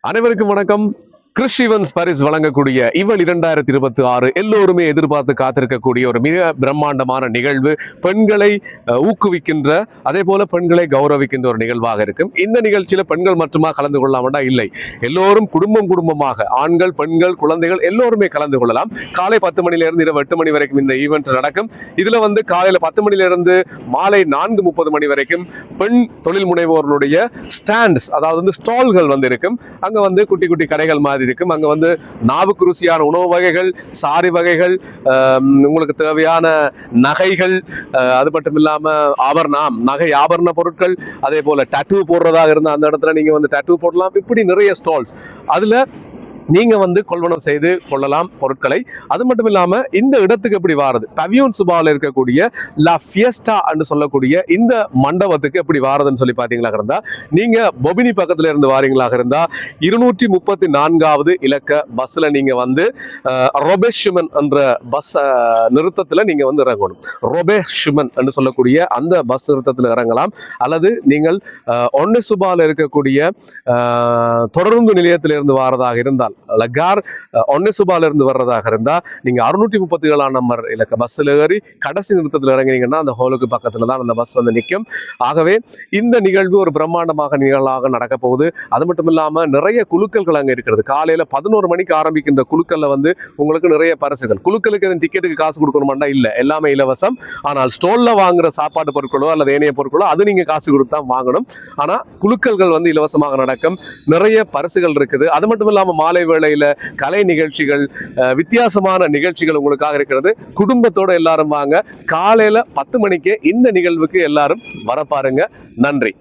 அனைவருக்கும் வணக்கம். Chris evens Paris வழங்கக்கூடிய இவள் 2026 எல்லோருமே எதிர்பார்த்து காத்திருக்கக்கூடிய ஒரு மிக பிரம்மாண்டமான நிகழ்வு. பெண்களை ஊக்குவிக்கின்ற, அதே போல பெண்களை கௌரவிக்கின்ற ஒரு நிகழ்வாக இருக்கும். இந்த நிகழ்ச்சியில பெண்கள் மட்டுமா கலந்து கொள்ளலாம்டா? இல்லை, எல்லோரும் குடும்பமாக ஆண்கள், பெண்கள், குழந்தைகள் எல்லோருமே கலந்து கொள்ளலாம். காலை 10 மணிலிருந்து இரவு 8 மணி வரைக்கும் இந்த ஈவெண்ட் நடக்கும். இதுல காலையில 10 மணிலிருந்து மாலை 4:30 மணி வரைக்கும் பெண் தொழில் முனைவோர்களுடைய ஸ்டாண்ட்ஸ், அதாவது ஸ்டால்கள் இருக்கும். அங்க குட்டி குட்டி கடைகள் மாதிரி இருக்கும். அங்க நாவுக்கு ருசியான உணவு வகைகள், சாரி வகைகள், உங்களுக்கு தேவையான நகைகள், அது மட்டும் இல்லாம நகை ஆபரண பொருட்கள், அதே போல டேட்டூ போடுறதாக இருந்தா அந்த இடத்துல நீங்க டேட்டூ போடலாம். இப்படி நிறைய ஸ்டால்ஸ், அதுல நீங்க கொள்வனம் செய்து கொள்ளலாம் பொருட்களை. அது மட்டும் இல்லாம இந்த இடத்துக்கு எப்படி வாரது, பவியோன் சுபாவில் இருக்கக்கூடிய லா ஃபியஸ்டா என்று சொல்லக்கூடிய இந்த மண்டபத்துக்கு எப்படி வாரதுன்னு சொல்லி பாத்தீங்களா இருந்தா, நீங்க பொபினி பக்கத்துல இருந்து வாரீங்களாக இருந்தா 234வது இலக்க பஸ்ல நீங்க ரொபேஷுமன் என்ற பஸ் நிறுத்தத்துல நீங்க இறங்கணும். ரொபேஷுமன் என்று சொல்லக்கூடிய அந்த பஸ் நிறுத்தத்தில் இறங்கலாம். அல்லது நீங்கள் ஒன்னு சுபாவில் இருக்கக்கூடிய தொடர்ந்து நிலையத்திலிருந்து வாரதாக இருந்தால், லகார் ஒன்னசுபால இருந்து வர்றதாக இருந்தா நீங்க 637ஆம் நம்பர் இலக்க பஸ்ல ஏறி கடைசி நிறுத்தத்தில் இறங்கினீங்கன்னா அந்த ஹோலுக்கு பக்கத்துல தான் அந்த பஸ் நிற்கும். ஆகவே இந்த நிகழ்வு ஒரு பிரம்மாண்டமாக நிகழ்வாக நடக்க போகுது. அது மட்டும் இல்லாம நிறைய குழுக்கள் அங்க இருக்கிறது. காலையில 11 மணிக்கு ஆரம்பிக்கின்ற குழுக்கள்ல உங்களுக்கு நிறைய பரிசுகள். குழுக்களுக்கு எதுவும் டிக்கெட்டுக்கு காசு கொடுக்கணுமாண்டா? இல்ல, எல்லாமே இலவசம். ஆனால் ஸ்டோல்ல வாங்குற சாப்பாடு பொருட்களோ அல்லது ஏனைய பொருட்களோ அது நீங்க காசு கொடுத்தா வாங்கணும். ஆனா குழுக்கள் இலவசமாக நடக்கும். நிறைய பரிசுகள் இருக்குது. அது மட்டும் இல்லாம மாலை வேளையில கலை நிகழ்ச்சிகள், வித்தியாசமான நிகழ்ச்சிகள் உங்களுக்காக இருக்கிறது. குடும்பத்தோட எல்லாரும் வாங்க. காலையில 10 மணிக்கு இந்த நிகழ்வுக்கு எல்லாரும் வர பாருங்க. நன்றி.